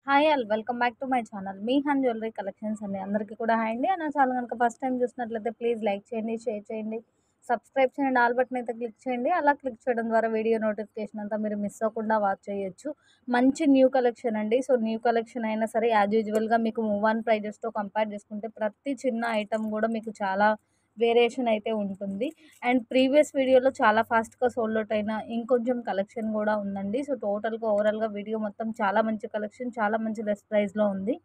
Hi all welcome back to my channel. Me hand jewellery collections అండి. అందరికీ కూడా hi అండి. నా ఛానల్ కనుక ఫస్ట్ టైం చూసినట్లయితే ప్లీజ్ లైక్ చేయండి, షేర్ చేయండి, సబ్స్క్రైబ్ చేయండి, ఆల్ బటన్ అయితే క్లిక్ చేయండి. అలా క్లిక్ చేయడం ద్వారా వీడియో నోటిఫికేషన్ అంతా మీరు మిస్ అవ్వకుండా వాచ్ చేయొచ్చు. మంచి న్యూ కలెక్షన్ అండి. సో న్యూ కలెక్షన్ అయినా సరే యాజ్ యూజువల్గా మీకు మూవ్ ఆన్ ప్రైజెస్తో కంపేర్ చేసుకుంటే ప్రతి చిన్న ఐటమ్ కూడా మీకు చాలా వేరియేషన్ అయితే ఉంటుంది. అండ్ ప్రీవియస్ వీడియోలో చాలా ఫాస్ట్‌గా సోల్డ్ ఔట్ అయిన ఇంకొంచెం కలెక్షన్ గూడా ఉందండి. సో, టోటల్‌గా ఓవరాల్‌గా వీడియో మొత్తం చాలా మంచి కలెక్షన్, చాలా మంచి లెస్ ప్రైస్‌లో ఉంది.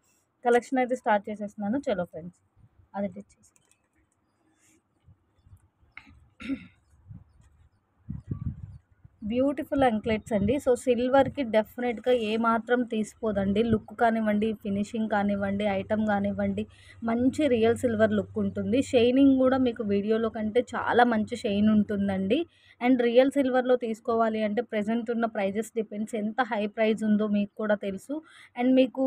కలెక్షన్ అయితే స్టార్ట్ చేసేస్తున్నాను. చలో ఫ్రెండ్స్ అదిటిచ్చేసి బ్యూటిఫుల్ అంక్లెట్స్ అండి. సో, సిల్వర్‌కి డెఫినెట్‌గా ఏమాత్రం తీసిపోదండి. లుక్ కానివ్వండి, ఫినిషింగ్ కానివ్వండి, ఐటెమ్ గానివ్వండి, మంచి రియల్ సిల్వర్ లుక్ ఉంటుంది. షైనింగ్ గూడా మీకు వీడియోలో కంటే చాలా మంచి షైన్ ఉంటుందండి. అండ్ రియల్ సిల్వర్‌లో తీసుకోవాలి అంటే ప్రెజెంట్ ఉన్న ప్రైజెస్ డిపెండ్స్. ఎంత హై ప్రైజ్ ఉందో మీకు కూడా తెలుసు. అండ్ మీకు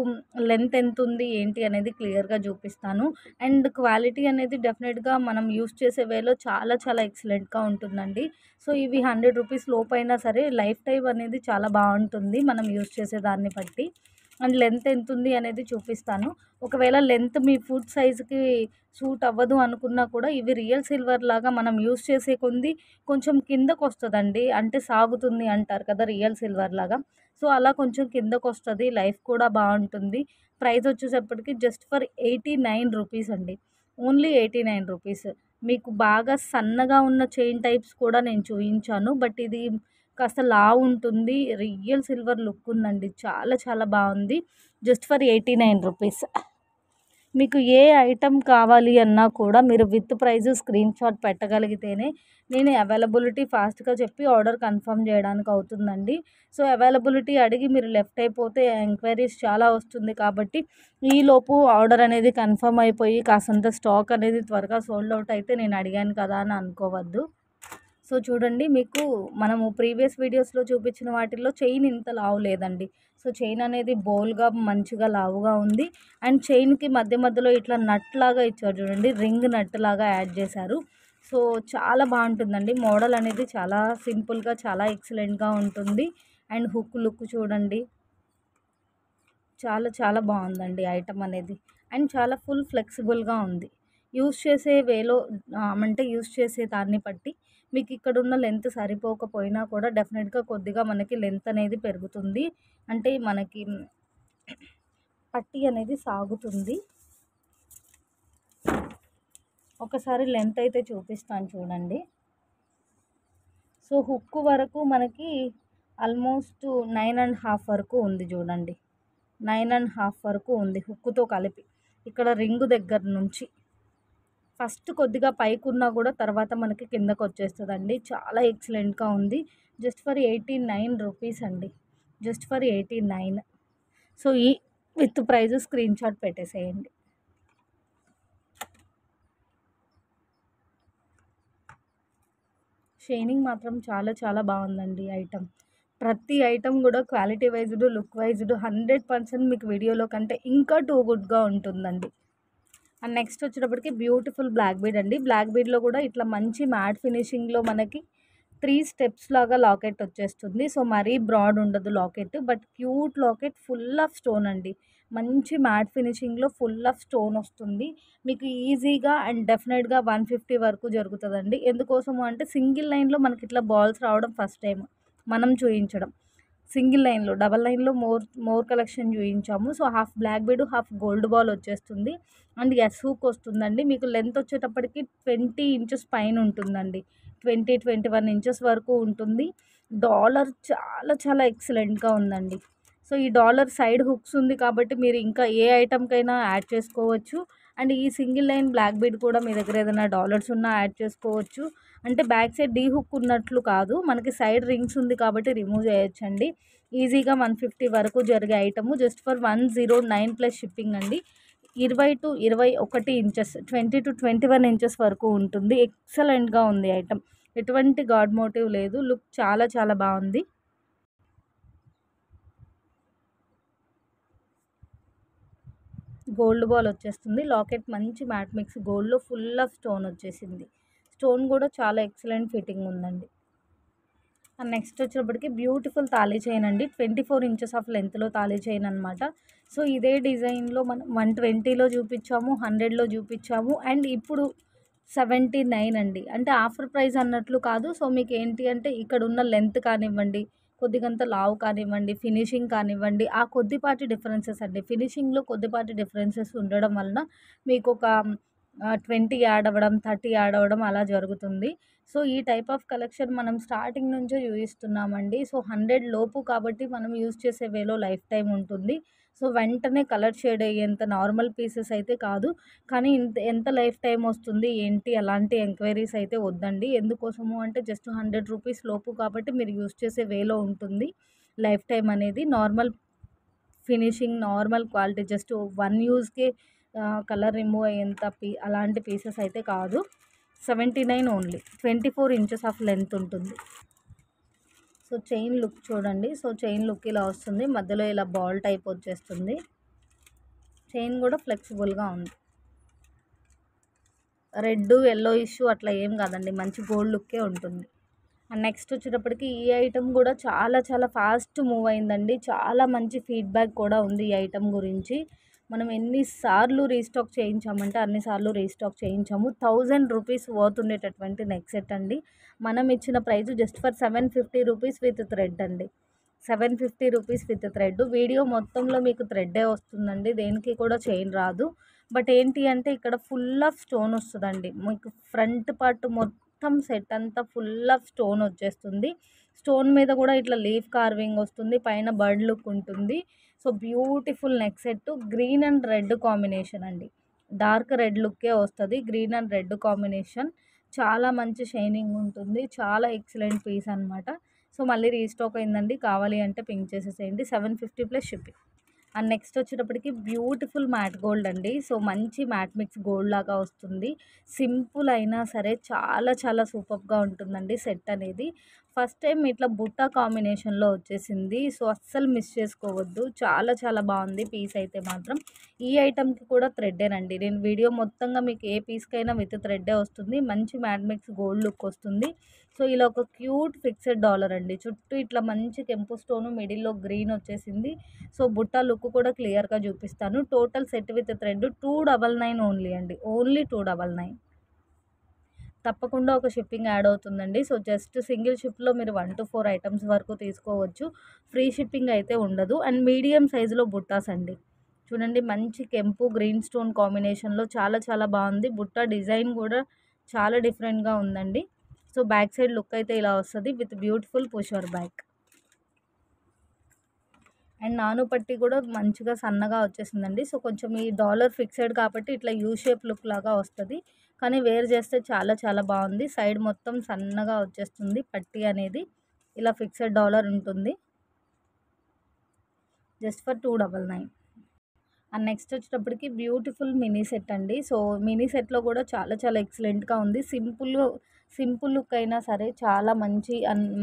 లెంత్ ఎంతుంది, ఏంటి అనేది క్లియర్‌గా చూపిస్తాను. అండ్ క్వాలిటీ అనేది డెఫినెట్‌గా మనం యూజ్ చేసే వేలో చాలా చాలా ఎక్సలెంట్‌గా ఉంటుందండి. సో, ఇవి 100 రూపీస్ లోపైనా సరే లైఫ్ టైమ్ అనేది చాలా బావుంటుంది మనం యూజ్ చేసే దాన్ని బట్టి. అండ్ లెంత్ ఎంతుంది అనేది చూపిస్తాను. ఒకవేళ లెంత్ మీ ఫుట్ సైజ్‌కి సూట్ అవ్వదు అనుకున్నా కూడా ఇవి రియల్ సిల్వర్ లాగా మనం యూజ్ చేసే కొంది కొంచెం కిందకొస్తదండి. అంటే సాగుతుంది అంటారు కదా! రియల్ సిల్వర్ లాగా. సో, అలా కొంచెం కిందకొస్తది. లైఫ్ కూడా బావుంటుంది. ప్రైస్ వచ్చేసప్పటికి జస్ట్ ఫర్ 89 రూపీస్ అండి. Only 89 rupees. మీకు బాగా సన్నగా ఉన్న చైన్ టైప్స్ కూడా నేను చూయించాను. బట్ ఇది కాస్త లావుంటుంది. రియల్ సిల్వర్ లుక్ ఉందండి. చాలా చాలా బావుంది. Just for 89 rupees. మీకు ఏ ఐటెమ్ కావాలి అన్నా కూడా మీరు విత్ ప్రైస్ స్క్రీన్ షాట్ పెట్టగలిగితేనే నేను అవైలబిలిటీ ఫాస్ట్‌గా చెప్పి ఆర్డర్ కన్ఫర్మ్ చేయడానికి అవుతుందండి. సో, అవైలబిలిటీ అడిగి మీరు లెఫ్ట్ అయిపోతే ఎంక్వైరీస్ చాలా వస్తుంది కాబట్టి ఈలోపు ఆర్డర్ అనేది కన్ఫర్మ్ అయిపోయి కాసంత స్టాక్ అనేది త్వరగా సోల్డ్ ఔట్ అయితే నేను అడిగాను కదా అని అనుకోవద్దు. సో, చూడండి మీకు మనము ప్రీవియస్ వీడియోస్‌లో చూపించిన వాటిల్లో చైన్ ఇంత లావు లేదండి. సో, చైన్ అనేది బోల్‌గా మంచిగా లావుగా ఉంది. అండ్ చైన్‌కి మధ్య మధ్యలో ఇట్లా నట్ లాగా ఇచ్చారు చూడండి. రింగ్ నట్ లాగా యాడ్ చేశారు. సో, చాలా బావుంటుందండి. మోడల్ అనేది చాలా సింపుల్‌గా చాలా ఎక్సలెంట్‌గా ఉంటుంది. అండ్ హుక్ లుక్ చూడండి. చాలా చాలా బావుందండి ఐటెమ్ అనేది. అండ్ చాలా ఫుల్ ఫ్లెక్సిబుల్‌గా ఉంది. యూజ్ చేసే వేలో అంటే యూజ్ చేసే దాన్ని బట్టి మీకిక్కడున్న లెంత్ సరిపోకపోయినా కూడా డెఫినిట్‌గా కొద్దిగా మనకి లెంత్ అనేది పెరుగుతుంది. అంటే మనకి పట్టీ అనేది సాగుతుంది. ఒకసారి లెంత్ అయితే చూపిస్తాను చూడండి. సో, హుక్ వరకు మనకి ఆల్మోస్ట్ 9½ వరకు ఉంది చూడండి. 9½ వరకు ఉంది హుక్కుతో కలిపి. ఇక్కడ రింగు దగ్గర నుంచి. ఫస్ట్ కొద్దిగా పైకున్నా గూడా తర్వాత మనకి కిందకొచ్చేస్తదండి. చాలా ఎక్సలెంట్‌గా ఉంది. జస్ట్ ఫర్ 89 రూపీస్ అండి. Just for 89. సో, ఈ విత్ ప్రైస్ స్క్రీన్ షాట్ పెట్టేసేయండి. షైనింగ్ మాత్రం చాలా చాలా బావుందండి ఐటెమ్. ప్రతి ఐటెమ్ గూడా క్వాలిటీ వైజ్డ్, లుక్ వైజ్డ్ 100% మీకు వీడియోలో కంటే ఇంకా టూ గుడ్‌గా ఉంటుందండి. అండ్ నెక్స్ట్ వచ్చేటప్పటికి బ్యూటిఫుల్ బ్లాక్ బీడ్ అండి. బ్లాక్ బీడ్‌లో కూడా ఇట్లా మంచి మ్యాట్ ఫినిషింగ్‌లో మనకి 3 స్టెప్స్ లాగా లాకెట్ వచ్చేస్తుంది. సో, మరీ బ్రాడ్ ఉండదు locket. But cute locket full of stone అండి. మంచి మ్యాట్ ఫినిషింగ్‌లో ఫుల్ ఆఫ్ స్టోన్ వస్తుంది. మీకు ఈజీగా అండ్ డెఫినెట్‌గా 150 వరకు జరుగుతదండి. ఎందుకోసము అంటే సింగిల్ లైన్‌లో మనకి ఇట్లా బాల్స్ రావడం ఫస్ట్ టైమ్ మనం చూయించడం. సింగిల్ లైన్‌లో, డబల్ లైన్‌లో మోర్ కలెక్షన్ చూయించాము. So, half black bead, half gold ball వచ్చేస్తుంది. అండ్ ఎస్ హుక్ వస్తుందండి. మీకు లెంత్ వచ్చేటప్పటికి 20 ఇంచెస్ పైన ఉంటుందండి. 20, 21 ఇంచెస్ వరకు ఉంటుంది. డాలర్ చాలా చాలా ఎక్సలెంట్‌గా ఉందండి. సో, ఈ డాలర్ సైడ్ హుక్స్ ఉంది కాబట్టి మీరు ఇంకా ఏ ఐటెమ్‌కైనా యాడ్ చేసుకోవచ్చు. అండ్ ఈ సింగిల్ లైన్ బ్లాక్ బీడ్ కూడా మీ దగ్గర ఏదైనా డాలర్స్ ఉన్నా యాడ్ చేసుకోవచ్చు. అంటే బ్యాక్ సైడ్ డీ హుక్ ఉన్నట్లు కాదు. మనకి సైడ్ రింగ్స్ ఉంది కాబట్టి రిమూవ్ చేయొచ్చండి. ఈజీగా 150 వరకు జరిగే item just for 109 plus shipping అండి. 20-21 ఇంచెస్ 20-21 ఇంచెస్ వరకు ఉంటుంది. ఎక్సలెంట్‌గా ఉంది ఐటెమ్. ఎటువంటి గాడ్ మోటివ్ లేదు. లుక్ చాలా చాలా బావుంది. గోల్డ్ బాల్ వచ్చేస్తుంది. లాకెట్ మంచి మ్యాట్ మిక్స్ గోల్డ్‌లో ఫుల్ ఆఫ్ స్టోన్ వచ్చేసింది. స్టోన్ కూడా చాలా ఎక్సలెంట్ ఫిట్టింగ్ ఉందండి. అండ్ నెక్స్ట్ వచ్చేటప్పటికి బ్యూటిఫుల్ తాళీ చైన్ అండి. 24 ఇంచెస్ ఆఫ్ లెంత్లో తాళీ చైన్ అనమాట. సో ఇదే డిజైన్లో మనం 120లో చూపించాము, 100లో చూపించాము అండ్ ఇప్పుడు 79 అండి. అంటే ఆఫర్ ప్రైస్ అన్నట్లు కాదు. సో మీకు ఏంటి అంటే ఇక్కడ ఉన్న లెంత్ కానివ్వండి, కొద్దిగంత లావు కానివ్వండి, ఫినిషింగ్ కానివ్వండి, ఆ కొద్దిపాటి డిఫరెన్సెస్ అండి. ఫినిషింగ్లో కొద్దిపాటి డిఫరెన్సెస్ ఉండడం వలన మీకు ఒక 20 యాడ్ అవ్వడం, 30 యాడ్ అవ్వడం అలా జరుగుతుంది. సో ఈ టైప్ ఆఫ్ కలెక్షన్ మనం స్టార్టింగ్ నుంచే చూపిస్తున్నామండి. సో 100 లోపు కాబట్టి మనం యూజ్ చేసే వేలో లైఫ్ టైం ఉంటుంది. సో వెంటనే కలర్ షేడ్ అయ్యేంత నార్మల్ పీసెస్ అయితే కాదు. కానీ ఎంత లైఫ్ టైం వస్తుంది ఏంటి అలాంటి ఎంక్వైరీస్ అయితే వద్దండి. ఎందుకోసము అంటే జస్ట్ 100 రూపీస్ లోపు కాబట్టి మీరు యూజ్ చేసే వేలో ఉంటుంది లైఫ్ టైం అనేది. Normal finishing, normal quality just 1 యూజ్‌కే కలర్ రిమూవ్ అయ్యేంత అలాంటి పీసెస్ అయితే కాదు. 79 ఓన్లీ. 24 ఇంచెస్ ఆఫ్ లెంత్ ఉంటుంది. సో చైన్ లుక్ చూడండి. సో చైన్ లుక్ ఇలా వస్తుంది. మధ్యలో ఇలా బాల్ టైప్ వచ్చేస్తుంది. చైన్ కూడా ఫ్లెక్సిబుల్గా ఉంది. రెడ్ ఎల్లో ఇష్యూ అట్లా ఏం కాదండి, మంచి గోల్డ్ లుక్కే ఉంటుంది. అండ్ నెక్స్ట్ వచ్చేటప్పటికి ఈ ఐటమ్ కూడా చాలా ఫాస్ట్ మూవ్ అయిందండి. చాలా మంచి ఫీడ్బ్యాక్ కూడా ఉంది ఈ ఐటమ్ గురించి. మనం ఎన్నిసార్లు రీస్టాక్ చేయించామంటే అన్నిసార్లు రీస్టాక్ చేయించాము. 1000 రూపీస్ వర్త్ ఉండేటటువంటి నెక్ సెట్ అండి. మనం ఇచ్చిన price just for 750 rupees with thread అండి. 750 రూపీస్ విత్ థ్రెడ్. వీడియో మొత్తంలో మీకు థ్రెడ్డే వస్తుందండి, దేనికి కూడా చైన్ రాదు. బట్ ఏంటి అంటే ఇక్కడ ఫుల్ ఆఫ్ స్టోన్ వస్తుందండి. మీకు ఫ్రంట్ పార్ట్ మొత్తం సెట్ అంతా ఫుల్ ఆఫ్ స్టోన్ వచ్చేస్తుంది. స్టోన్ మీద కూడా ఇట్లా లీఫ్ కార్వింగ్ వస్తుంది, పైన బర్డ్ లుక్ ఉంటుంది. So beautiful neck set. Green and red combination అండి. డార్క్ రెడ్ లుక్కే వస్తుంది, గ్రీన్ అండ్ రెడ్ కాంబినేషన్. చాలా మంచి షైనింగ్ ఉంటుంది. చాలా ఎక్సలెంట్ పీస్ అనమాట. సో మళ్ళీ రీస్టాక్ అయిందండి, కావాలి అంటే పింక్ చేసేసేయండి. 750 ప్లస్ షిప్పింగ్. అండ్ నెక్స్ట్ వచ్చేటప్పటికి బ్యూటిఫుల్ మ్యాట్ గోల్డ్ అండి. సో మంచి మ్యాట్ మిక్స్ గోల్డ్ లాగా వస్తుంది. సింపుల్ అయినా సరే చాలా సూపర్గా ఉంటుందండి సెట్ అనేది. ఫస్ట్ టైం ఇట్లా బుట్ట కాంబినేషన్లో వచ్చేసింది. సో అస్సలు మిస్ చేసుకోవద్దు. చాలా బాగుంది పీస్ అయితే మాత్రం. ఈ ఐటమ్కి కూడా థ్రెడ్డేనండి. నేను వీడియో మొత్తంగా మీకు ఏ పీస్కైనా విత్ థ్రెడ్డే వస్తుంది. మంచి మ్యాట్ మిక్స్ గోల్డ్ లుక్ వస్తుంది. సో ఇలా ఒక క్యూట్ ఫిక్స్డ్ డాలర్ అండి. చుట్టూ ఇట్లా మంచి కెంపు స్టోను, మిడిల్లో గ్రీన్ వచ్చేసింది. సో బుట్ట లుక్ కూడా క్లియర్గా చూపిస్తాను. Total set with thread 299 only అండి. ఓన్లీ 299. తప్పకుండా ఒక షిప్పింగ్ యాడ్ అవుతుందండి. సో జస్ట్ సింగిల్ షిప్లో మీరు 1 to 4 ఐటమ్స్ వరకు తీసుకోవచ్చు. ఫ్రీ షిప్పింగ్ అయితే ఉండదు. అండ్ మీడియం సైజులో బుట్టాస్ అండి. చూడండి మంచి కెంపు గ్రీన్ స్టోన్ కాంబినేషన్లో చాలా బాగుంది. బుట్ట డిజైన్ కూడా చాలా డిఫరెంట్గా ఉందండి. సో బ్యాక్ సైడ్ లుక్ అయితే ఇలా వస్తుంది with beautiful pusher back. And నాను పట్టి కూడా మంచిగా సన్నగా వచ్చేసిందండి. సో కొంచెం ఈ డాలర్ ఫిక్స్డ్ కాబట్టి ఇట్లా యూ షేప్ లుక్ లాగా వస్తుంది. కానీ వేర్ చేస్తే చాలా బాగుంది. సైడ్ మొత్తం సన్నగా వచ్చేస్తుంది పట్టి అనేది. ఇలా ఫిక్స్డ్ డాలర్ ఉంటుంది. Just for 299. అండ్ నెక్స్ట్ వచ్చేటప్పటికి బ్యూటిఫుల్ మినీ సెట్ అండి. సో మినీ సెట్లో కూడా చాలా ఎక్సలెంట్గా ఉంది. సింపుల్ లుక్ అయినా సరే చాలా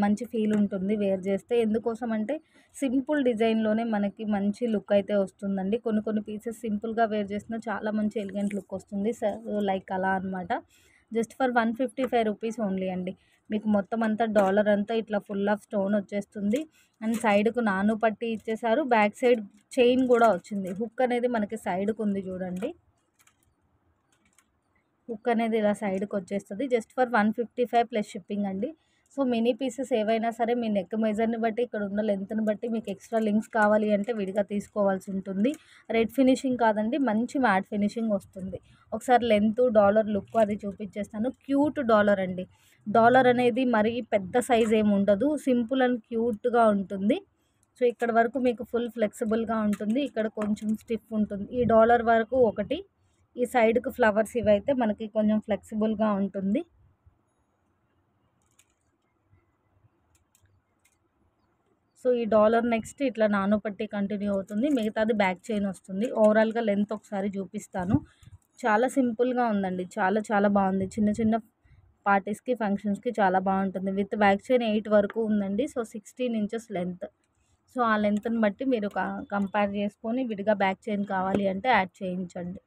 మంచి ఫీల్ ఉంటుంది వేర్ చేస్తే. ఎందుకోసం అంటే సింపుల్ డిజైన్లోనే మనకి మంచి లుక్ అయితే వస్తుందండి. కొన్ని పీసెస్ సింపుల్గా వేర్ చేసినా చాలా మంచి ఎలిగెంట్ లుక్ వస్తుంది. సో లైక్ అలా అనమాట. జస్ట్ ఫర్ 155 రూపీస్ ఓన్లీ అండి. మీకు మొత్తం అంతా డాలర్ అంతా ఇట్లా ఫుల్ ఆఫ్ స్టోన్ వచ్చేస్తుంది. అండ్ సైడ్కు నాను పట్టి ఇచ్చేసారు. బ్యాక్ సైడ్ చైన్ కూడా వచ్చింది. హుక్ అనేది మనకి సైడ్కు ఉంది చూడండి. హుక్ అనేది ఇలా సైడ్కి వచ్చేస్తుంది. జస్ట్ ఫర్ 155 ప్లస్ షిప్పింగ్ అండి. సో మినీ పీసెస్ ఏవైనా సరే మీ నెక్ మెజర్ని బట్టి, ఇక్కడ ఉన్న లెంత్ని బట్టి మీకు ఎక్స్ట్రా లింక్స్ కావాలి అంటే విడిగా తీసుకోవాల్సి ఉంటుంది. రెడ్ ఫినిషింగ్ కాదండి, మంచి మ్యాట్ ఫినిషింగ్ వస్తుంది. ఒకసారి లెంత్, డాలర్ లుక్ అది చూపించేస్తాను. క్యూట్ డాలర్ అండి. డాలర్ అనేది మరీ పెద్ద సైజ్ ఏమి ఉండదు, సింపుల్ అండ్ క్యూట్గా ఉంటుంది. సో ఇక్కడ వరకు మీకు ఫుల్ ఫ్లెక్సిబుల్గా ఉంటుంది, ఇక్కడ కొంచెం స్టిఫ్ ఉంటుంది. ఈ డాలర్ వరకు ఒకటి, ఈ సైడ్కు ఫ్లవర్స్ ఇవైతే మనకి కొంచెం ఫ్లెక్సిబుల్గా ఉంటుంది. సో ఈ డాలర్ నెక్స్ట్ ఇట్లా నాను పట్టి కంటిన్యూ అవుతుంది. మిగతాది బ్యాక్ చైన్ వస్తుంది. ఓవరాల్గా లెంత్ ఒకసారి చూపిస్తాను. చాలా సింపుల్గా ఉందండి. చాలా బాగుంది. చిన్న పార్టీస్కి, ఫంక్షన్స్కి చాలా బాగుంటుంది. విత్ బ్యాక్ చైన్ 8 వరకు ఉందండి. So 16 inches length. సో ఆ లెంత్ని బట్టి మీరు కంపేర్ చేసుకొని విడిగా బ్యాక్ చైన్ కావాలి అంటే యాడ్ చేయించండి.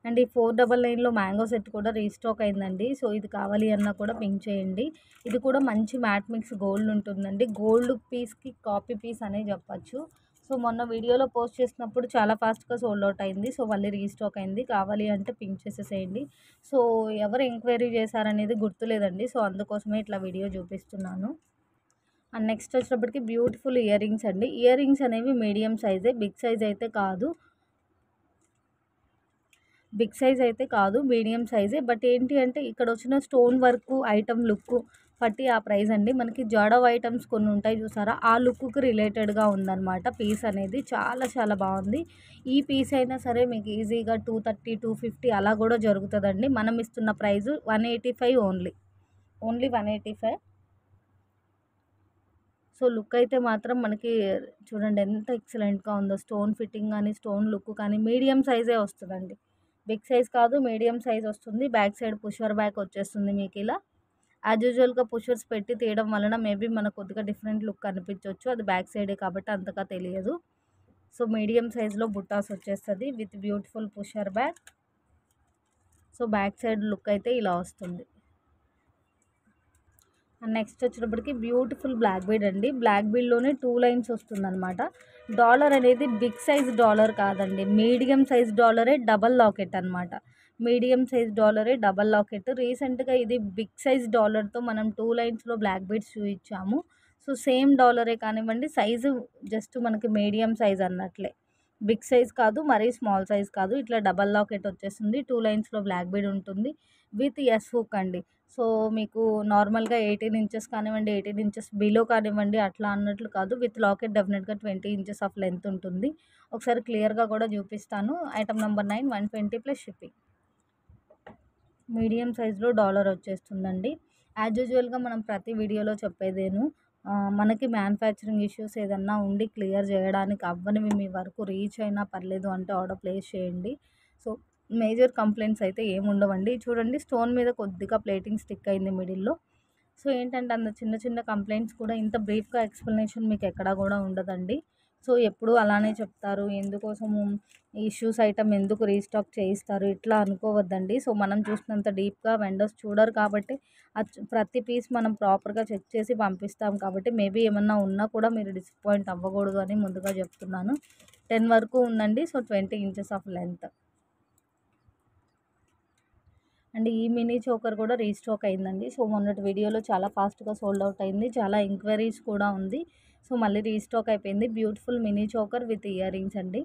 అండ్ ఈ 499లో మ్యాంగో సెట్ కూడా రీస్టాక్ అయిందండి. సో ఇది కావాలి అన్నా కూడా పింక్ చేయండి. ఇది కూడా మంచి మ్యాట్ మిక్స్ గోల్డ్ ఉంటుందండి. గోల్డ్ పీస్కి కాపీ పీస్ అనే చెప్పచ్చు. సో మొన్న వీడియోలో పోస్ట్ చేసినప్పుడు చాలా ఫాస్ట్గా సోల్డ్ అవుట్ అయింది. సో మళ్ళీ రీస్టాక్ అయింది. కావాలి అంటే పింక్ చేసేసేయండి. సో ఎవరు ఎంక్వైరీ చేశారనేది గుర్తులేదండి. సో అందుకోసమే ఇట్లా వీడియో చూపిస్తున్నాను. అండ్ నెక్స్ట్ వచ్చేటప్పటికి బ్యూటిఫుల్ ఇయర్ రింగ్స్ అండి. ఇయర్ రింగ్స్ అనేవి మీడియం సైజే, బిగ్ సైజ్ అయితే కాదు. బిగ్ సైజ్ అయితే కాదు, మీడియం సైజే. బట్ ఏంటి అంటే ఇక్కడ వచ్చిన స్టోన్ వర్క్ ఐటమ్ లుక్ బట్టి ఆ ప్రైస్ అండి. మనకి జడవ్ ఐటమ్స్ కొన్ని ఉంటాయి చూసారా, ఆ లుక్కి రిలేటెడ్గా ఉందన్నమాట పీస్ అనేది. చాలా చాలా బాగుంది. ఈ పీస్ అయినా సరే మీకు ఈజీగా 230 250 అలా కూడా జరుగుతుందండి. మనం ఇస్తున్న ప్రైస్ 185 ఓన్లీ 185. సో లుక్ అయితే మాత్రం మనకి చూడండి ఎంత ఎక్సలెంట్గా ఉందో. స్టోన్ ఫిట్టింగ్ కానీ స్టోన్ లుక్ కానీ మీడియం సైజే వస్తుందండి. బిగ్ సైజ్ కాదు, మీడియం సైజ్ వస్తుంది. బ్యాక్ సైడ్ పుషర్ బ్యాక్ వచ్చేస్తుంది మీకు ఇలా. యాజ్ యూజువల్గా పుషర్స్ పెట్టి తీయడం వలన మేబీ మనకు కొద్దిగా డిఫరెంట్ లుక్ కనిపించవచ్చు. అది బ్యాక్ సైడే కాబట్టి అంతగా తెలియదు. సో మీడియం సైజ్లో బుట్టాస్ వచ్చేస్తుంది with beautiful pusher back. So back side look అయితే ఇలా వస్తుంది. అండ్ నెక్స్ట్ వచ్చేటప్పటికి బ్యూటిఫుల్ బ్లాక్ బీడ్ అండి. బ్లాక్ బీడ్లోనే 2 లైన్స్ వస్తుందన్నమాట. డాలర్ అనేది బిగ్ సైజ్ డాలర్ కాదండి, మీడియం సైజ్ డాలరే డబల్ లాకెట్ అనమాట. మీడియం సైజ్ డాలరే డబల్ లాకెట్. రీసెంట్గా ఇది బిగ్ సైజ్ డాలర్తో మనం 2 లైన్స్లో బ్లాక్ బీడ్స్ చూపించాము. సో సేమ్ డాలరే కానివ్వండి, సైజు జస్ట్ మనకి మీడియం సైజ్ అన్నట్లే. బిగ్ సైజ్ కాదు, మరీ స్మాల్ సైజ్ కాదు. ఇట్లా డబల్ లాకెట్ వచ్చేస్తుంది. 2 లైన్స్లో బ్లాక్ బీడ్ ఉంటుంది విత్ ఎస్ హుక్ అండి. సో మీకు నార్మల్గా 18 ఇంచెస్ కానివ్వండి, 18 ఇంచెస్ బిలో కానివ్వండి అట్లా అన్నట్లు కాదు. విత్ లాకెట్ డెఫినెట్గా 20 ఇంచెస్ ఆఫ్ లెంత్ ఉంటుంది. ఒకసారి క్లియర్గా కూడా చూపిస్తాను. Item number 9 120 plus shipping. Medium సైజులో డాలర్ వచ్చేస్తుందండి. యాజ్ యూజువల్గా మనం ప్రతి వీడియోలో చెప్పేదేను, మనకి మ్యానుఫ్యాక్చరింగ్ ఇష్యూస్ ఏదన్నా ఉండి క్లియర్ చేయడానికి అవ్వనివి మీ వరకు రీచ్ అయినా పర్లేదు అంటే ఆర్డర్ ప్లేస్ చేయండి. సో మేజర్ కంప్లైంట్స్ అయితే ఏముండవండి. చూడండి స్టోన్ మీద కొద్దిగా ప్లేటింగ్ స్టిక్ అయింది మిడిల్లో. సో ఏంటంటే అంత చిన్న చిన్న కంప్లైంట్స్ కూడా ఇంత బ్రీఫ్గా ఎక్స్ప్లెనేషన్ మీకు ఎక్కడా కూడా ఉండదండి. సో ఎప్పుడు అలానే చెప్తారు, ఎందుకోసము ఇష్యూస్ ఐటమ్ ఎందుకు రీస్టాక్ చేయిస్తారు ఇట్లా అనుకోవద్దండి. సో మనం చూసినంత డీప్గా వెండర్స్ చూడరు కాబట్టి ప్రతి పీస్ మనం ప్రాపర్గా చెక్ చేసి పంపిస్తాం కాబట్టి మేబీ ఏమన్నా ఉన్నా కూడా మీరు డిసప్పాయింట్ అవ్వకూడదు అని ముందుగా చెప్తున్నాను. 10 వరకు ఉందండి. So 20 inches of length. And ఈ మినీ చోకర్ కూడా రీస్టాక్ అయిందండి. సో మొన్నటి వీడియోలో చాలా ఫాస్ట్గా సోల్డ్ అవుట్ అయింది. చాలా ఎంక్వైరీస్ కూడా ఉంది. సో మళ్ళీ రీస్టాక్ అయిపోయింది. Beautiful mini choker with ear rings అండి.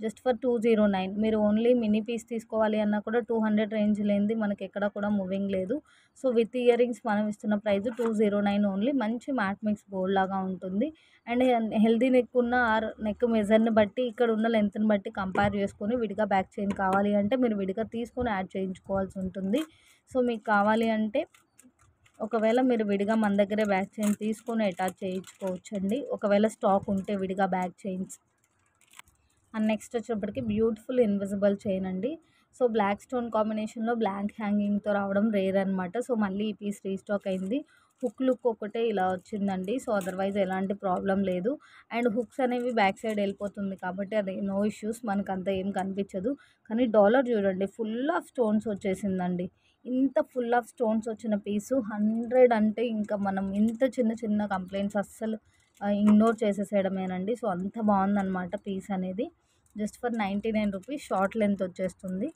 Just for 209. మీరు ఓన్లీ మినీ పీస్ తీసుకోవాలి అన్నా కూడా 200 రేంజ్ లేనిది మనకి ఎక్కడ కూడా మూవింగ్ లేదు. సో విత్ ఇయర్ రింగ్స్ మనం ఇస్తున్న ప్రైస్ 209 ఓన్లీ. మంచి మ్యాట్ మిక్స్ గోల్డ్ లాగా ఉంటుంది. అండ్ హెల్దీ నెక్ ఉన్న ఆర్ నెక్ మెజర్ని బట్టి ఇక్కడ ఉన్న లెంత్ని బట్టి కంపేర్ చేసుకొని విడిగా బ్యాక్ చైన్ కావాలి అంటే మీరు విడిగా తీసుకొని యాడ్ చేయించుకోవాల్సి ఉంటుంది. సో మీకు కావాలి అంటే ఒకవేళ మీరు విడిగా మన దగ్గరే బ్యాక్ చైన్ తీసుకొని అటాచ్ చేయించుకోవచ్చండి, ఒకవేళ స్టాక్ ఉంటే విడిగా బ్యాక్ చైన్స్. అండ్ నెక్స్ట్ వచ్చేటప్పటికి బ్యూటిఫుల్ ఇన్విజిబుల్ చైన్ అండి. సో బ్లాక్ స్టోన్ కాంబినేషన్లో బ్లాక్ హ్యాంగింగ్తో రావడం రేర్ అనమాట. సో మళ్ళీ ఈ పీస్ రీస్టాక్ అయింది. హుక్ లుక్ ఒకటే ఇలా వచ్చిందండి. సో అదర్వైజ్ ఎలాంటి ప్రాబ్లం లేదు. అండ్ హుక్స్ అనేవి బ్యాక్ సైడ్ వెళ్ళిపోతుంది కాబట్టి అది నో ఇష్యూస్, మనకు అంత ఏం కనిపించదు. కానీ డాలర్ చూడండి ఫుల్ ఆఫ్ స్టోన్స్ వచ్చేసిందండి. ఇంత ఫుల్ ఆఫ్ స్టోన్స్ వచ్చిన పీసు 100 అంటే ఇంకా మనం ఇంత చిన్న చిన్న కంప్లైంట్స్ అస్సలు ఇగ్నోర్ చేసేసేయడమేనండి. సో అంత బాగుందన్నమాట పీస్ అనేది. Just for 99 rupees short length వచ్చేస్తుంది.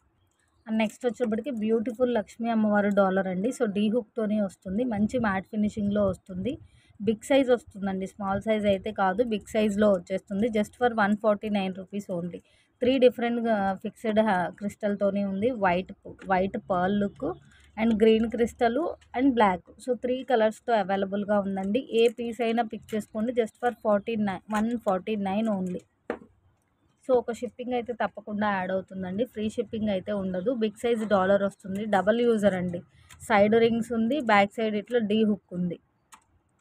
అండ్ నెక్స్ట్ వచ్చేటప్పటికి బ్యూటిఫుల్ లక్ష్మీ అమ్మవారు డాలర్ అండి. సో డీ హుక్తోనే వస్తుంది. మంచి మ్యాట్ ఫినిషింగ్లో వస్తుంది. బిగ్ సైజ్ వస్తుందండి, స్మాల్ సైజ్ అయితే కాదు, బిగ్ సైజ్లో వచ్చేస్తుంది. Just for 149 rupees only. 3 different fixed క్రిస్టల్తోనే ఉంది. White pearl look and green crystal and black. So 3 కలర్స్తో అవైలబుల్గా ఉందండి. ఏ పీస్ అయినా పిక్ చేసుకోండి. జస్ట్ ఫర్ 149 ఓన్లీ. సో ఒక షిప్పింగ్ అయితే తప్పకుండా యాడ్ అవుతుందండి. ఫ్రీ షిప్పింగ్ అయితే ఉండదు. బిగ్ సైజ్ డాలర్ వస్తుంది. డబల్ యూజర్ అండి. సైడ్ రింగ్స్ ఉంది, బ్యాక్ సైడ్ ఇట్లా డీ హుక్ ఉంది.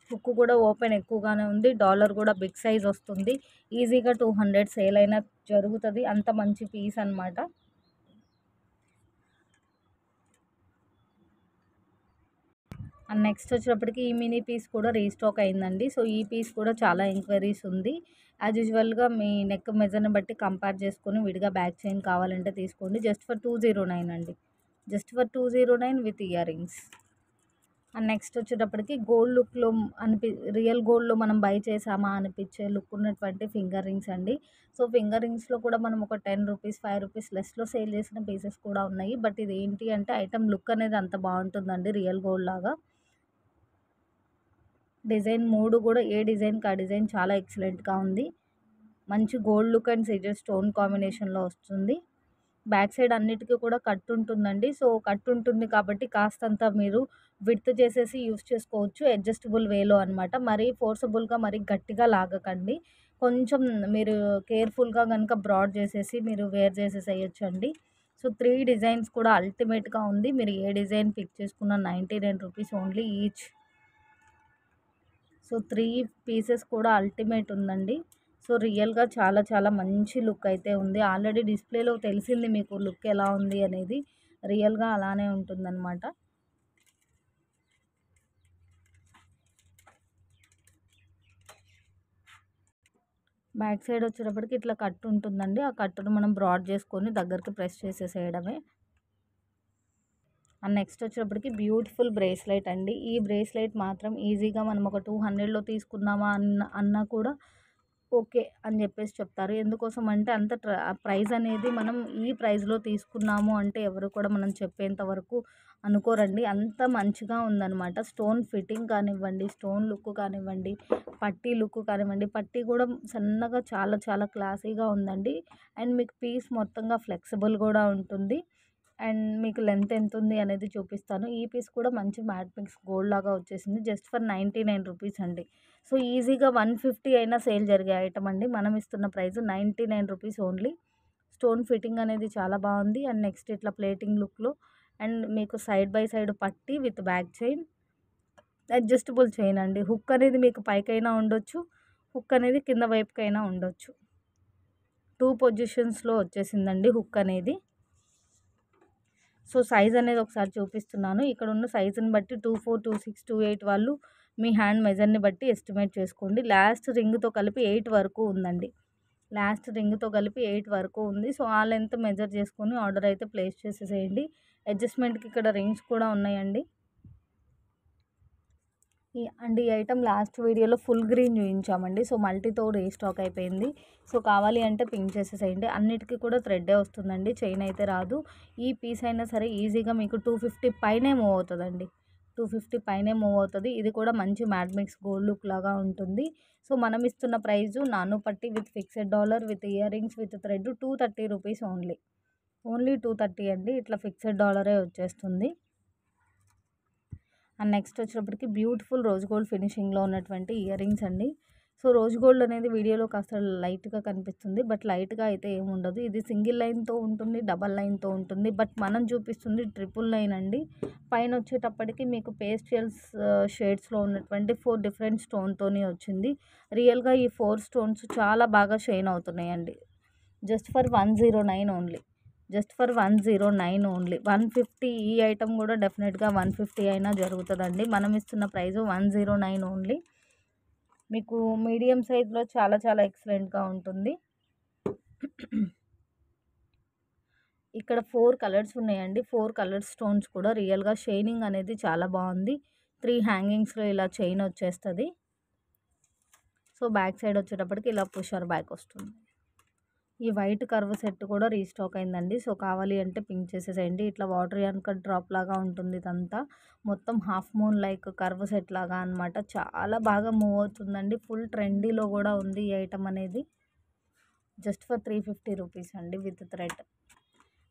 హుక్ కూడా ఓపెన్ ఎక్కువగానే ఉంది. డాలర్ కూడా బిగ్ సైజ్ వస్తుంది. ఈజీగా 200 సేల్ అయినా జరుగుతుంది. అంత మంచి పీస్ అనమాట. అండ్ నెక్స్ట్ వచ్చేటప్పటికి ఈ మినీ పీస్ కూడా రీస్టాక్ అయిందండి. సో ఈ పీస్ కూడా చాలా ఎంక్వైరీస్ ఉంది. యాజ్ యూజువల్గా మీ నెక్ మెజర్ని బట్టి కంపేర్ చేసుకొని విడిగా బ్యాక్ చైన్ కావాలంటే తీసుకోండి. జస్ట్ ఫర్ 209 అండి. Just for 209 with ear rings. And next వచ్చేటప్పటికి గోల్డ్ లుక్లో రియల్ గోల్డ్లో మనం బై చేసామా అనిపించే లుక్ ఉన్నటువంటి ఫింగర్ రింగ్స్ అండి. సో ఫింగర్ రింగ్స్లో కూడా మనం ఒక 10 రూపీస్ 5 రూపీస్ లెస్లో సేల్ చేసిన పీసెస్ కూడా ఉన్నాయి. బట్ ఇది ఏంటి అంటే ఐటమ్ లుక్ అనేది అంత బాగుంటుందండి రియల్ గోల్డ్ లాగా. డిజైన్ 3 కూడా ఏ డిజైన్కి ఆ డిజైన్ చాలా ఎక్సలెంట్గా ఉంది. మంచి gold look and CZ stone కాంబినేషన్లో వస్తుంది. బ్యాక్ సైడ్ అన్నిటికీ కూడా కట్ ఉంటుందండి. సో కట్ ఉంటుంది కాబట్టి కాస్తంత మీరు విడ్త్ చేసేసి యూస్ చేసుకోవచ్చు అడ్జస్టబుల్ వేలో అనమాట. మరీ ఫోర్సబుల్గా మరీ గట్టిగా లాగకండి. కొంచెం మీరు కేర్ఫుల్గా కనుక బ్రాడ్ చేసేసి మీరు వేర్ చేసేసేయచ్చండి. సో 3 డిజైన్స్ కూడా అల్టిమేట్గా ఉంది. మీరు ఏ డిజైన్ పిక్ చేసుకున్న 99 rupees only each. So 3 pieces కూడా అల్టిమేట్ ఉందండి. సో రియల్గా చాలా చాలా మంచి లుక్ అయితే ఉంది. ఆల్రెడీ డిస్ప్లేలో తెలిసింది మీకు లుక్ ఎలా ఉంది అనేది. రియల్గా అలానే ఉంటుందన్నమాట. బ్యాక్ సైడ్ వచ్చేటప్పటికి ఇట్లా కట్ ఉంటుందండి. ఆ కట్టును మనం బ్రాడ్ చేసుకొని దగ్గరికి ప్రెస్ చేసేసేయడమే. అండ్ నెక్స్ట్ వచ్చేటప్పటికి బ్యూటిఫుల్ బ్రేస్లెట్ అండి. ఈ బ్రేస్లెట్ మాత్రం ఈజీగా మనం ఒక 200లో తీసుకుందామా అన్నా కూడా ఓకే అని చెప్పేసి చెప్తారు. ఎందుకోసం అంటే అంత ప్రైస్ అనేది మనం ఈ ప్రైస్లో తీసుకున్నాము అంటే ఎవరు కూడా మనం చెప్పేంత వరకు అనుకోరండి. అంత మంచిగా ఉందన్నమాట. స్టోన్ ఫిట్టింగ్ కానివ్వండి, స్టోన్ లుక్ కానివ్వండి, పట్టీ లుక్ కానివ్వండి, పట్టీ కూడా సన్నగా చాలా చాలా క్లాసీగా ఉందండి. అండ్ మీకు పీస్ మొత్తంగా ఫ్లెక్సిబుల్ కూడా ఉంటుంది. అండ్ మీకు లెంత్ ఎంత ఉంది అనేది చూపిస్తాను. ఈ పీస్ కూడా మంచి మ్యాట్ మిక్స్ గోల్డ్ లాగా వచ్చేసింది. జస్ట్ ఫర్ 99 రూపీస్ అండి. సో ఈజీగా 150 అయినా సేల్ జరిగే ఐటమ్ అండి. మనం ఇస్తున్న price 99 rupees only. Stone fitting అనేది చాలా బాగుంది. అండ్ నెక్స్ట్ ఇట్లా ప్లేటింగ్ లుక్లో అండ్ మీకు సైడ్ బై సైడ్ పట్టి with back chain, adjustable chain అండి. హుక్ అనేది మీకు పైకైనా ఉండొచ్చు, హుక్ అనేది కింద వైపుకైనా ఉండొచ్చు. 2 పొజిషన్స్లో వచ్చేసిందండి హుక్ అనేది. సో సైజ్ అనేది ఒకసారి చూపిస్తున్నాను. ఇక్కడ ఉన్న సైజుని బట్టి 24, 26, 28 వాళ్ళు మీ హ్యాండ్ మెజర్ని బట్టి ఎస్టిమేట్ చేసుకోండి. లాస్ట్ రింగ్తో కలిపి 8 వరకు ఉందండి. లాస్ట్ రింగ్తో కలిపి 8 వరకు ఉంది. సో ఆ లెంత్ మెజర్ చేసుకొని ఆర్డర్ అయితే ప్లేస్ చేసేసేయండి. అడ్జస్ట్మెంట్కి ఇక్కడ రింగ్స్ కూడా ఉన్నాయండి. ఈ ఐటమ్ లాస్ట్ వీడియోలో ఫుల్ గ్రీన్ చూపించామండి. సో మల్టీతో రీస్టాక్ అయిపోయింది. సో కావాలి అంటే పింక్ చేసేసేయండి. అన్నిటికీ కూడా థ్రెడ్డే వస్తుందండి, చైన్ అయితే రాదు. ఈ పీస్ అయినా సరే ఈజీగా మీకు 250 పైనే మూవ్ అవుతుందండి. 250 పైనే మూవ్ అవుతుంది. ఇది కూడా మంచి మ్యాట్ మిక్స్ గోల్డ్ లుక్ లాగా ఉంటుంది. సో మనం ఇస్తున్న ప్రైజు నాను పట్టి with fixed dollar with ear rings with thread 230 rupees only. Only 230 అండి. ఇట్లా ఫిక్స్డ్ డాలరే వచ్చేస్తుంది. అండ్ నెక్స్ట్ వచ్చేటప్పటికి బ్యూటిఫుల్ రోజ్ గోల్డ్ ఫినిషింగ్లో ఉన్నటువంటి ఇయర్ రింగ్స్ అండి. సో రోజ్ గోల్డ్ అనేది వీడియోలో కాస్త లైట్గా కనిపిస్తుంది, బట్ లైట్గా అయితే ఏమి ఉండదు. ఇది సింగిల్ లైన్తో ఉంటుంది, డబల్ లైన్తో ఉంటుంది. బట్ మనం చూపిస్తుంది ట్రిపుల్ లైన్ అండి. పైన వచ్చేటప్పటికి మీకు పేస్టల్స్ షేడ్స్లో ఉన్నటువంటి 4 డిఫరెంట్ స్టోన్తోని వచ్చింది. రియల్గా ఈ 4 స్టోన్స్ చాలా బాగా షైన్ అవుతున్నాయండి. Just for 109 only. Just for 109 only. 150 ఈ ఐటమ్ కూడా డెఫినెట్గా 150 అయినా జరుగుతుందండి. మనం ఇస్తున్న ప్రైస్ 109 ఓన్లీ. మీకు మీడియం సైజ్లో చాలా చాలా ఎక్సలెంట్గా ఉంటుంది. ఇక్కడ 4 కలర్స్ ఉన్నాయండి. 4 కలర్ స్టోన్స్ కూడా రియల్గా షైనింగ్ అనేది చాలా బాగుంది. 3 హ్యాంగింగ్స్లో ఇలా చైన్ వచ్చేస్తుంది. సో బ్యాక్ సైడ్ వచ్చేటప్పటికి ఇలా పుషర్ బ్యాక్ వస్తుంది. ఈ వైట్ కర్వ్ సెట్ కూడా రీస్టాక్ అయిందండి. సో కావాలి అంటే పింక్ చేసేసేయండి. ఇట్లా వాటర్ యాన్కట్ డ్రాప్ లాగా ఉంటుంది. ఇదంతా మొత్తం half moon like curve set లాగా అనమాట. చాలా బాగా మూవ్ అవుతుందండి. ఫుల్ ట్రెండీలో కూడా ఉంది ఈ ఐటమ్ అనేది. జస్ట్ ఫర్ 350 రూపీస్ అండి విత్ థ్రెడ్.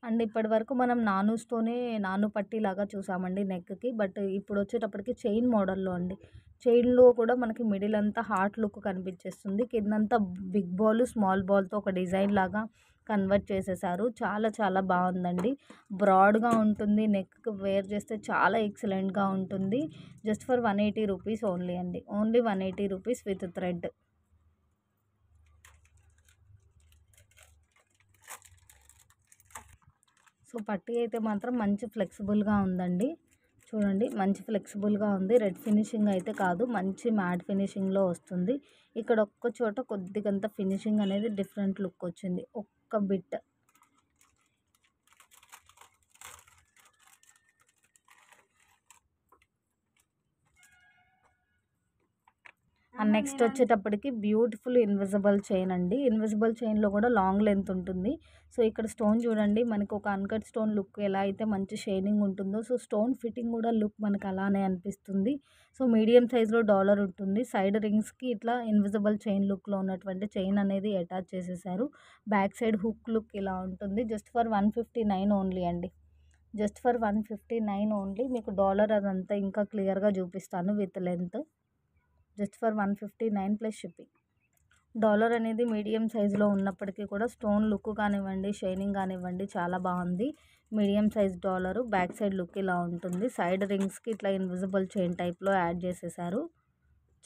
అండ్ ఇప్పటి వరకు మనం నాను పట్టీ లాగా చూసామండి నెక్కి. బట్ ఇప్పుడు వచ్చేటప్పటికి చైన్ మోడల్లో అండి. చైన్లో కూడా మనకి మిడిల్ అంతా హార్ట్ లుక్ కనిపించేస్తుంది. కిందంతా బిగ్ బాల్ స్మాల్ బాల్తో ఒక డిజైన్ లాగా కన్వర్ట్ చేసేసారు. చాలా చాలా బాగుందండి. బ్రాడ్గా ఉంటుంది. నెక్కి వేర్ చేస్తే చాలా ఎక్సలెంట్గా ఉంటుంది. జస్ట్ ఫర్ 180 రూపీస్ ఓన్లీ అండి. Only 180 rupees with thread. So పట్టీ అయితే మాత్రం మంచి ఫ్లెక్సిబుల్గా ఉందండి. చూడండి మంచి ఫ్లెక్సిబుల్గా ఉంది. రెడ్ ఫినిషింగ్ అయితే కాదు, మంచి మ్యాట్ ఫినిషింగ్లో వస్తుంది. ఇక్కడ ఒక్క చోట కొద్దిగంత ఫినిషింగ్ అనేది డిఫరెంట్ లుక్ వచ్చింది, ఒక్క బిట్. అండ్ నెక్స్ట్ వచ్చేటప్పటికి బ్యూటిఫుల్ ఇన్విజిబుల్ చైన్ అండి. ఇన్విజిబుల్ చైన్లో కూడా లాంగ్ లెంత్ ఉంటుంది. సో ఇక్కడ స్టోన్ చూడండి, మనకు ఒక అన్కట్ స్టోన్ లుక్ ఎలా అయితే మంచి షైనింగ్ ఉంటుందో, సో స్టోన్ ఫిట్టింగ్ కూడా లుక్ మనకు అలానే అనిపిస్తుంది. సో మీడియం సైజ్లో డాలర్ ఉంటుంది. సైడ్ రింగ్స్కి ఇట్లా ఇన్విజిబుల్ చైన్ లుక్లో ఉన్నటువంటి చైన్ అనేది అటాచ్ చేసేసారు. బ్యాక్ సైడ్ హుక్ లుక్ ఇలా ఉంటుంది. జస్ట్ ఫర్ 159 ఓన్లీ అండి. Just for 159 only. మీకు డాలర్ అదంతా ఇంకా క్లియర్గా చూపిస్తాను with length. Just for 159 plus shipping. Dollar అనేది మీడియం సైజులో ఉన్నప్పటికీ కూడా స్టోన్ లుక్ కానివ్వండి, షైనింగ్ కానివ్వండి చాలా బాగుంది. Medium size dollar. Back side look ఇలా ఉంటుంది. సైడ్ రింగ్స్కి ఇట్లా ఇన్విజిబుల్ చైన్ టైప్లో యాడ్ చేసేసారు.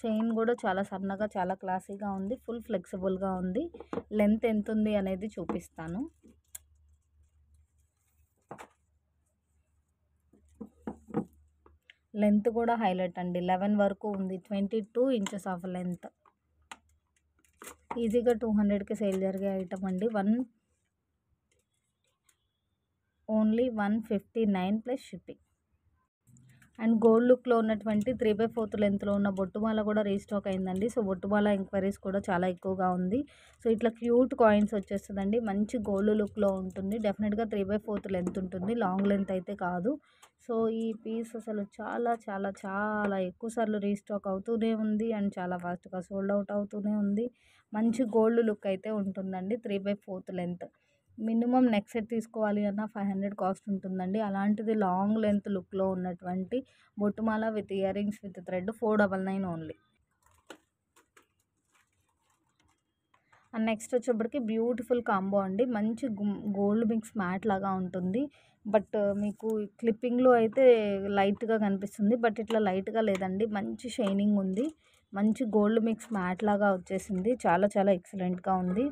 చైన్ కూడా చాలా సన్నగా చాలా క్లాసీగా ఉంది. ఫుల్ ఫ్లెక్సిబుల్గా ఉంది. లెంత్ ఎంత ఉంది అనేది చూపిస్తాను. లెంత్ కూడా హైలైట్ అండి, 11 వరకు ఉంది. 22 ఇంచెస్ ఆఫ్ లెంత్. ఈజీగా 200కి సేల్ జరిగే ఐటమ్ అండి. Only 159 plus shipping. And gold లుక్లో ఉన్నటువంటి 3/4 లెంత్లో ఉన్న బొట్టుమాల కూడా రీస్టాక్ అయిందండి. సో బొట్టుమాల ఎంక్వైరీస్ కూడా చాలా ఎక్కువగా ఉంది. సో ఇట్లా క్యూట్ కాయిన్స్ వచ్చేస్తుందండి. మంచి గోల్డ్ లుక్లో ఉంటుంది. డెఫినెట్గా 3/4 లెంత్ ఉంటుంది, లాంగ్ లెంత్ అయితే కాదు. సో ఈ పీస్ అసలు చాలా చాలా చాలా ఎక్కువ సార్లు రీస్టాక్ అవుతూనే ఉంది అండ్ చాలా ఫాస్ట్గా సోల్డ్ అవుట్ అవుతూనే ఉంది. మంచి గోల్డ్ లుక్ అయితే ఉంటుందండి. 3/4 లెంత్. మినిమం నెక్ సెట్ తీసుకోవాలి అన్న 500 కాస్ట్ ఉంటుందండి. అలాంటిది లాంగ్ లెంత్ లుక్లో ఉన్నటువంటి బొట్టుమాల with year rings with thread 499 only. And next వచ్చేప్పటికి బ్యూటిఫుల్ కాంబో అండి. మంచి గోల్డ్ మిక్స్ మ్యాట్ లాగా ఉంటుంది. బట్ మీకు క్లిప్పింగ్లో అయితే లైట్గా కనిపిస్తుంది, బట్ ఇట్లా లైట్గా లేదండి, మంచి షైనింగ్ ఉంది. మంచి గోల్డ్ మిక్స్ మ్యాట్ లాగా వచ్చేసింది. చాలా చాలా ఎక్సలెంట్గా ఉంది.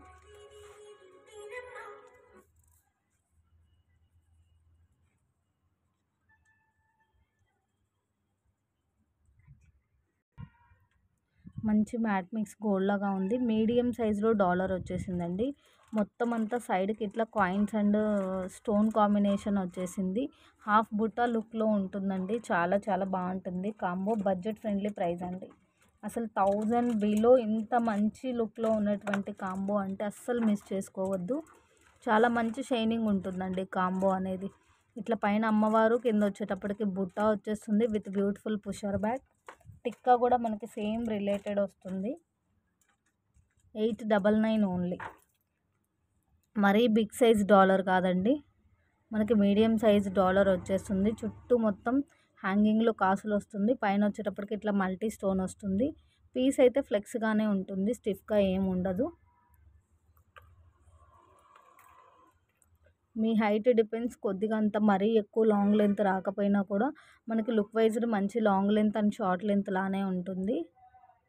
మంచి మ్యాట్ మిక్స్ గోల్డ్ లాగా ఉంది. మీడియం సైజులో డాలర్ వచ్చేసిందండి. మొత్తం అంతా సైడ్కి ఇట్లా కాయిన్స్ అండ్ స్టోన్ కాంబినేషన్ వచ్చేసింది. హాఫ్ బుట్ట లుక్లో ఉంటుందండి. చాలా చాలా బాగుంటుంది కాంబో. బడ్జెట్ ఫ్రెండ్లీ ప్రైస్ అండి. అసలు 1000 బిలో ఇంత మంచి లుక్లో ఉన్నటువంటి కాంబో అంటే అస్సలు మిస్ చేసుకోవద్దు. చాలా మంచి షైనింగ్ ఉంటుందండి కాంబో అనేది. ఇట్లా పైన అమ్మవారు, కింద వచ్చేటప్పటికి బుట్ట వచ్చేస్తుంది with beautiful pusher bag. Tikka కూడా మనకి సేమ్ రిలేటెడ్ వస్తుంది. 899 ఓన్లీ. మరీ బిగ్ సైజ్ డాలర్ కాదండి, మనకి మీడియం సైజ్ డాలర్ వచ్చేస్తుంది. చుట్టూ మొత్తం హ్యాంగింగ్లో కాసులు వస్తుంది. పైన వచ్చేటప్పటికి ఇట్లా మల్టీ స్టోన్ వస్తుంది. పీస్ అయితే ఫ్లెక్స్గానే ఉంటుంది, స్టిఫ్గా ఏమి ఉండదు. మీ హైట్ డిపెండ్స్. కొద్దిగా అంత మరీ ఎక్కువ లాంగ్ లెంత్ రాకపోయినా కూడా మనకి లుక్ వైజ్డ్ మంచి long length and short length లానే ఉంటుంది.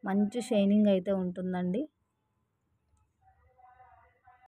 మంచి షైనింగ్ అయితే ఉంటుందండి.